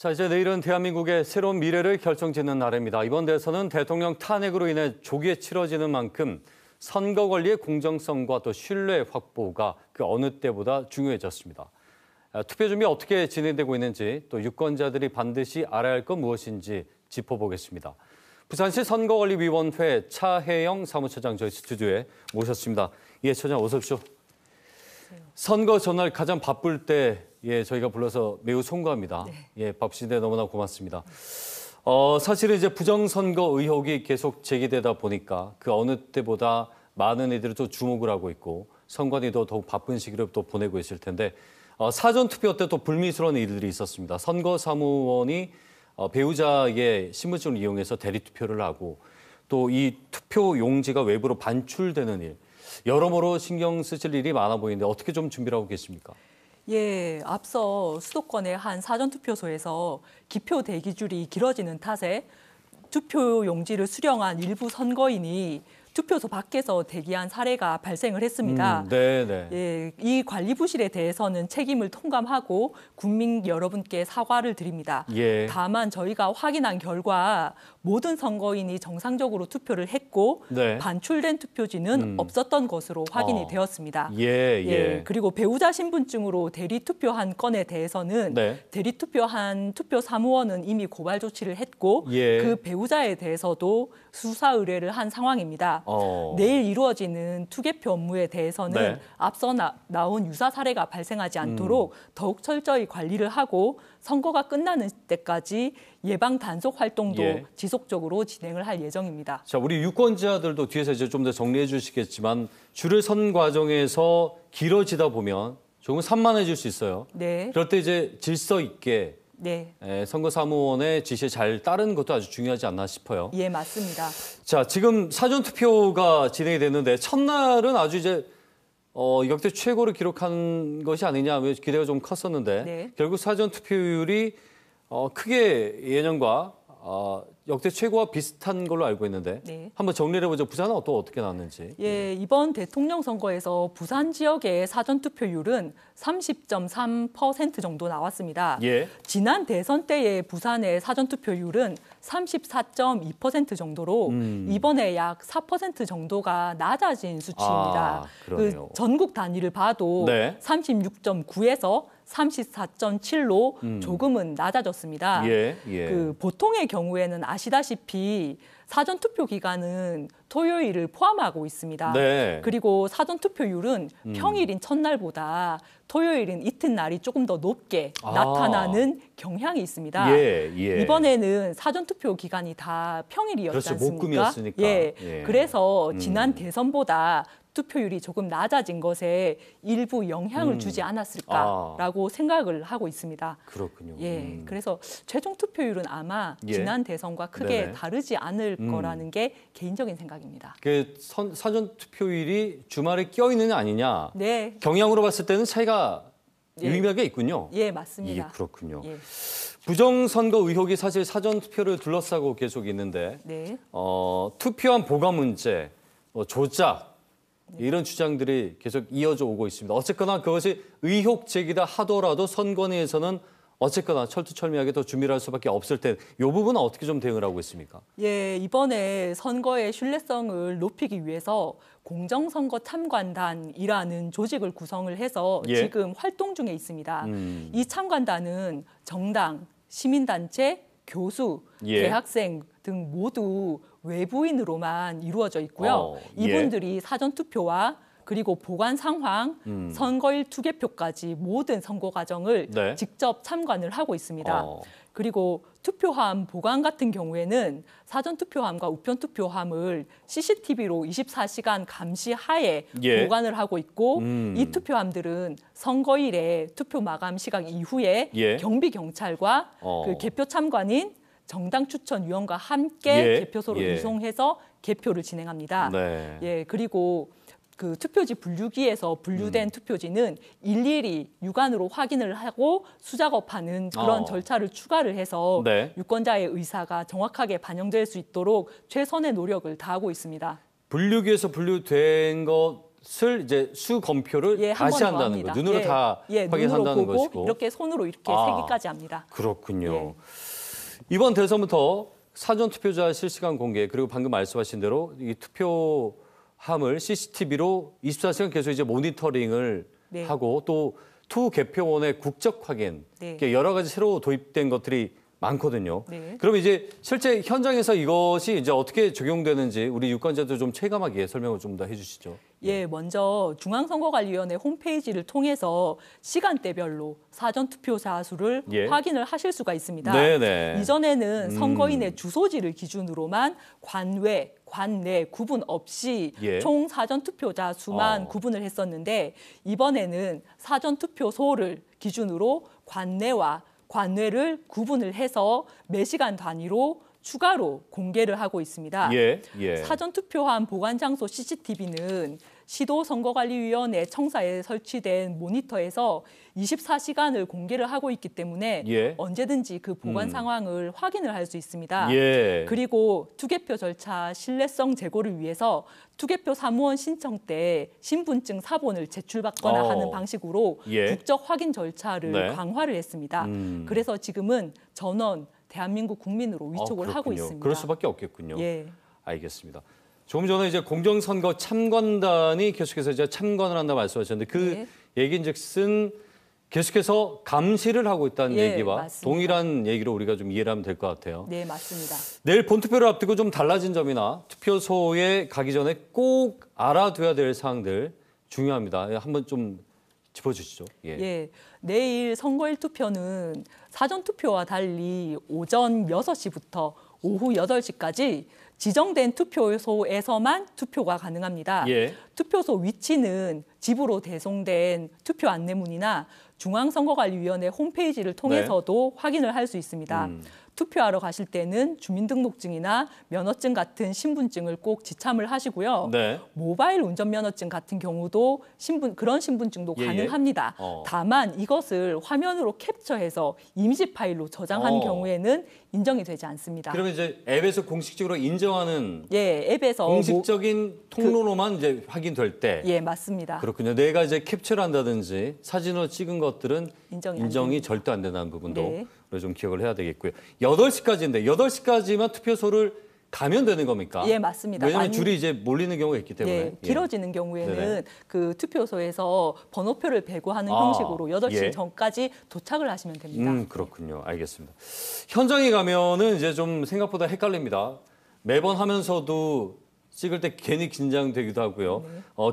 자, 이제 내일은 대한민국의 새로운 미래를 결정짓는 날입니다. 이번 대선은 대통령 탄핵으로 인해 조기에 치러지는 만큼 선거 권리의 공정성과 또 신뢰 확보가 그 어느 때보다 중요해졌습니다. 투표 준비 어떻게 진행되고 있는지 또 유권자들이 반드시 알아야 할 것 무엇인지 짚어보겠습니다. 부산시 선거관리위원회 차혜영 사무처장 저희 스튜디오에 모셨습니다. 예, 처장 어서 오십시오. 선거 전날 가장 바쁠 때 저희가 불러서 매우 송구합니다. 네. 예, 바쁘신데 너무나 고맙습니다. 사실은 이제 부정선거 의혹이 계속 제기되다 보니까 그 어느 때보다 많은 이들이 또 주목을 하고 있고 선관위도 더욱 바쁜 시기를 또 보내고 있을 텐데 사전투표 때 또 불미스러운 일들이 있었습니다. 선거사무원이 배우자의 신분증을 이용해서 대리투표를 하고 또 이 투표 용지가 외부로 반출되는 일, 여러모로 신경 쓰실 일이 많아 보이는데 어떻게 좀 준비를 하고 계십니까? 예, 앞서 수도권의 한 사전투표소에서 기표 대기줄이 길어지는 탓에 투표 용지를 수령한 일부 선거인이 투표소 밖에서 대기한 사례가 발생을 했습니다. 네. 예, 이 관리 부실에 대해서는 책임을 통감하고 국민 여러분께 사과를 드립니다. 예. 다만 저희가 확인한 결과 모든 선거인이 정상적으로 투표를 했고 네. 반출된 투표지는 없었던 것으로 확인이 되었습니다. 예. 그리고 배우자 신분증으로 대리 투표한 건에 대해서는 네. 대리 투표한 투표 사무원은 이미 고발 조치를 했고 예. 그 배우자에 대해서도 수사 의뢰를 한 상황입니다. 내일 이루어지는 투개표 업무에 대해서는 네. 앞서 나온 유사 사례가 발생하지 않도록 더욱 철저히 관리를 하고 선거가 끝나는 때까지 예방 단속 활동도 예. 지속적으로 진행을 할 예정입니다. 자, 우리 유권자들도 뒤에서 이제 좀 더 정리해 주시겠지만 줄을 선 과정에서 길어지다 보면 조금 산만해질 수 있어요. 네. 그럴 때 이제 질서 있게 네. 선거사무원의 지시에 잘 따르는 것도 아주 중요하지 않나 싶어요. 예, 맞습니다. 자, 지금 사전투표가 진행이 됐는데 첫날은 아주 이제 역대 최고를 기록한 것이 아니냐 하며 기대가 좀 컸었는데 네. 결국 사전투표율이 크게 예년과 역대 최고와 비슷한 걸로 알고 있는데 네. 한번 정리를 해보죠. 부산은 또 어떻게 나왔는지. 예, 이번 대통령 선거에서 부산 지역의 사전투표율은 30.3% 정도 나왔습니다. 예. 지난 대선 때의 부산의 사전투표율은 34.2% 정도로 이번에 약 4% 정도가 낮아진 수치입니다. 그러네요. 그 전국 단위를 봐도 네. 36.9에서 34.7로 조금은 낮아졌습니다. 예. 그 보통의 경우에는 아시다시피 사전투표 기간은 토요일을 포함하고 있습니다. 네. 그리고 사전투표율은 평일인 첫날보다 토요일인 이튿날이 조금 더 높게 나타나는 경향이 있습니다. 예. 이번에는 사전투표 기간이 다 평일이었지 그렇죠. 않습니까? 목금이었으니까. 예. 그래서 지난 대선보다 투표율이 조금 낮아진 것에 일부 영향을 주지 않았을까라고 생각을 하고 있습니다. 그렇군요. 예, 그래서 최종 투표율은 아마 예. 지난 대선과 크게 네네. 다르지 않을 거라는 게 개인적인 생각입니다. 그 사전투표율이 주말에 껴 있느냐 아니냐. 네, 경향으로 봤을 때는 차이가 예. 유의미하게 있군요. 예, 맞습니다. 그렇군요. 예. 부정선거 의혹이 사실 사전투표를 둘러싸고 계속 있는데 네. 투표한 보관 문제, 조작 이런 주장들이 계속 이어져 오고 있습니다. 어쨌거나 그것이 의혹 제기다 하더라도 선관위에서는 어쨌거나 철두철미하게 더 준비를 할 수밖에 없을 때 이 부분은 어떻게 좀 대응을 하고 있습니까? 예, 이번에 선거의 신뢰성을 높이기 위해서 공정선거 참관단이라는 조직을 구성을 해서 예. 지금 활동 중에 있습니다. 이 참관단은 정당, 시민단체, 교수, 예. 대학생 등 모두 외부인으로만 이루어져 있고요. 예. 이분들이 사전투표와 그리고 보관 상황, 선거일 투개표까지 모든 선거 과정을 네. 직접 참관을 하고 있습니다. 그리고 투표함 보관 같은 경우에는 사전투표함과 우편투표함을 CCTV로 24시간 감시하에 예. 보관을 하고 있고 이 투표함들은 선거일에 투표 마감 시각 이후에 예. 경비 경찰과 그 개표 참관인 정당 추천위원과 함께 예. 개표소로 예. 이송해서 개표를 진행합니다. 네. 예, 그리고 그 투표지 분류기에서 분류된 투표지는 일일이 육안으로 확인을 하고 수작업하는 그런 절차를 추가를 해서 네. 유권자의 의사가 정확하게 반영될 수 있도록 최선의 노력을 다하고 있습니다. 분류기에서 분류된 것 것을 이제 수검표를 예, 한 다시 번 더 한다는 합니다. 거. 눈으로 다 확인한다는 눈으로 보고 것이고. 이렇게 손으로 이렇게 아. 세기까지 합니다. 그렇군요. 예. 이번 대선부터 사전투표자 실시간 공개 그리고 방금 말씀하신 대로 이 투표함을 CCTV로 24시간 계속 이제 모니터링을 네. 하고 또 투 개표원의 국적 확인 네. 이렇게 여러 가지 새로 도입된 것들이 많거든요. 네. 그럼 이제 실제 현장에서 이것이 이제 어떻게 적용되는지 우리 유권자들 좀 체감하게 설명을 좀 더 해주시죠. 예, 먼저 중앙선거관리위원회 홈페이지를 통해서 시간대별로 사전투표자 수를 예. 확인을 하실 수가 있습니다. 네네. 이전에는 선거인의 주소지를 기준으로만 관외, 관내 구분 없이 예. 총 사전투표자 수만 구분을 했었는데 이번에는 사전투표소를 기준으로 관내와 관외를 구분을 해서 매시간 단위로 추가로 공개를 하고 있습니다. 예, 예. 사전투표함 보관 장소 CCTV는 시도선거관리위원회 청사에 설치된 모니터에서 24시간을 공개를 하고 있기 때문에 예. 언제든지 그 보관 상황을 확인을 할 수 있습니다. 예. 그리고 투개표 절차 신뢰성 제고를 위해서 투개표 사무원 신청 때 신분증 사본을 제출받거나 하는 방식으로 예. 국적 확인 절차를 네. 강화를 했습니다. 그래서 지금은 전원 대한민국 국민으로 위촉을 하고 그렇군요. 있습니다. 그럴 수밖에 없겠군요. 예. 알겠습니다. 조금 전에 이제 공정선거 참관단이 계속해서 이제 참관을 한다 말씀하셨는데 그 얘기인즉슨 계속해서 감시를 하고 있다는 예, 얘기와 맞습니다. 동일한 얘기로 우리가 좀 이해를 하면 될 것 같아요. 네, 맞습니다. 내일 본투표를 앞두고 좀 달라진 점이나 투표소에 가기 전에 꼭 알아둬야 될 사항들 중요합니다. 한번 좀 짚어주시죠. 예. 예, 내일 선거일 투표는 사전 투표와 달리 오전 6시부터 오후 8시까지 지정된 투표소에서만 투표가 가능합니다. 예. 투표소 위치는 집으로 배송된 투표 안내문이나 중앙선거관리위원회 홈페이지를 통해서도 확인을 할 수 있습니다. 투표하러 가실 때는 주민등록증이나 면허증 같은 신분증을 꼭 지참을 하시고요. 네. 모바일 운전면허증 같은 경우도 그런 신분증도 예, 예. 가능합니다. 다만 이것을 화면으로 캡처해서 이미지 파일로 저장하는 경우에는 인정이 되지 않습니다. 그러면 이제 앱에서 공식적으로 인정하는 예, 앱에서 공식적인 통로로만 이제 확인될 때 예, 맞습니다. 그렇군요. 내가 이제 캡처를 한다든지 사진으로 찍은 것들은 인정이 안 인정이 절대 안 된다는 부분도 네. 좀 기억을 해야 되겠고요. 8시까지인데 8시까지만 투표소를 가면 되는 겁니까? 예, 맞습니다. 왜냐하면 줄이 이제 몰리는 경우가 있기 때문에. 네, 길어지는 경우에는 네네. 그 투표소에서 번호표를 배구하는 형식으로 8시 예. 전까지 도착을 하시면 됩니다. 그렇군요. 알겠습니다. 현장에 가면은 이제 좀 생각보다 헷갈립니다. 매번 하면서도 찍을 때 괜히 긴장되기도 하고요.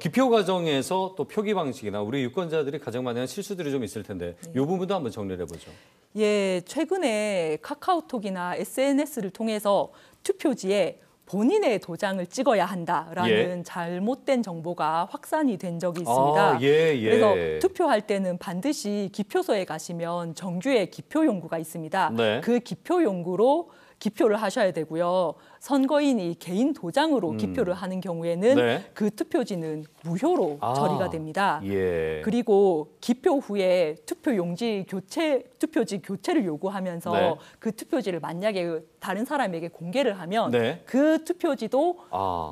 기표 과정에서 또 표기 방식이나 우리 유권자들이 가장 많이 하는 실수들이 좀 있을 텐데 이 부분도 한번 정리를 해보죠. 예, 최근에 카카오톡이나 SNS를 통해서 투표지에 본인의 도장을 찍어야 한다라는 잘못된 정보가 확산이 된 적이 있습니다. 예. 그래서 투표할 때는 반드시 기표소에 가시면 정규의 기표용구가 있습니다. 네. 그 기표용구로 기표를 하셔야 되고요. 선거인이 개인 도장으로 기표를 하는 경우에는 네. 그 투표지는 무효로 처리가 됩니다. 예. 그리고 기표 후에 투표지 교체를 요구하면서 네. 그 투표지를 만약에 다른 사람에게 공개를 하면 네. 그 투표지도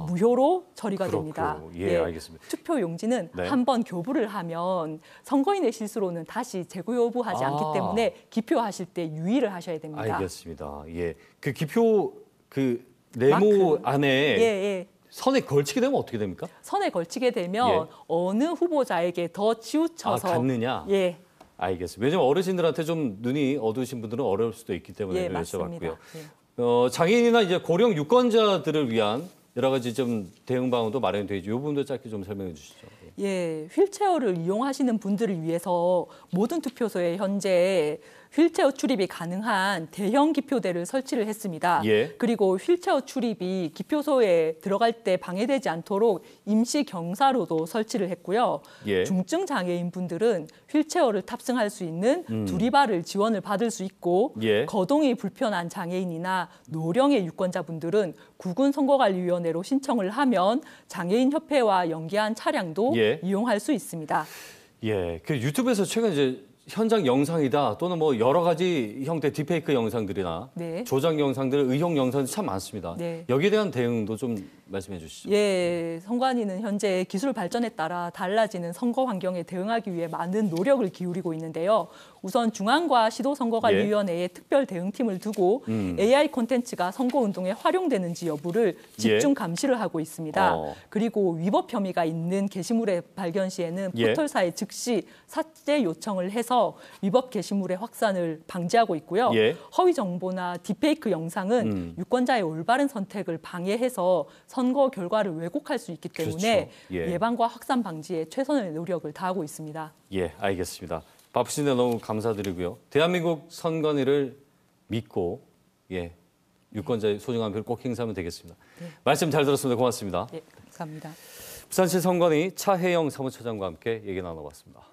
무효로 처리가 됩니다. 예, 알겠습니다. 투표 용지는 네. 한번 교부를 하면 선거인의 실수로는 다시 재고 요부하지 않기 때문에 기표하실 때 유의를 하셔야 됩니다. 알겠습니다. 예. 그 기표 그 네모 마크. 안에 예. 선에 걸치게 되면 어떻게 됩니까? 선에 걸치게 되면 예. 어느 후보자에게 더 치우쳐서 갖느냐? 예. 알겠습니다. 왜냐하면 어르신들한테 좀 눈이 어두우신 분들은 어려울 수도 있기 때문에 예, 여쭤봤고요. 맞습니다. 장애인이나 이제 고령 유권자들을 위한 여러 가지 좀 대응 방안도 마련되어 있죠. 이 부분도 짧게 좀 설명해 주시죠. 예, 휠체어를 이용하시는 분들을 위해서 모든 투표소에 현재 휠체어 출입이 가능한 대형 기표대를 설치를 했습니다. 예. 그리고 휠체어 출입이 기표소에 들어갈 때 방해되지 않도록 임시 경사로도 설치를 했고요. 예. 중증 장애인 분들은 휠체어를 탑승할 수 있는 두리바를 지원을 받을 수 있고 예. 거동이 불편한 장애인이나 노령의 유권자분들은 구군선거관리위원회로 신청을 하면 장애인협회와 연계한 차량도 예. 이용할 수 있습니다. 예, 그 유튜브에서 최근 이제 현장 영상이다 또는 뭐 여러 가지 형태 딥페이크 영상들이나 네. 조작 영상들, 의혹 영상이 참 많습니다. 네. 여기에 대한 대응도 좀 말씀해 주시죠. 예, 선관위는 현재 기술 발전에 따라 달라지는 선거 환경에 대응하기 위해 많은 노력을 기울이고 있는데요. 우선 중앙과 시도선거관리위원회에 특별 대응팀을 두고 AI 콘텐츠가 선거운동에 활용되는지 여부를 집중 감시를 하고 있습니다. 그리고 위법 혐의가 있는 게시물의 발견 시에는 포털사에 즉시 삭제 요청을 해서 위법 게시물의 확산을 방지하고 있고요. 허위 정보나 딥페이크 영상은 유권자의 올바른 선택을 방해해서 선거 결과를 왜곡할 수 있기 때문에 그렇죠. 예방과 확산 방지에 최선의 노력을 다하고 있습니다. 예, 알겠습니다. 바쁘신데 너무 감사드리고요. 대한민국 선관위를 믿고 유권자의 소중한 표를 꼭 행사하면 되겠습니다. 네. 말씀 잘 들었습니다. 고맙습니다. 네, 감사합니다. 부산시 선관위 차혜영 사무처장과 함께 얘기 나눠봤습니다.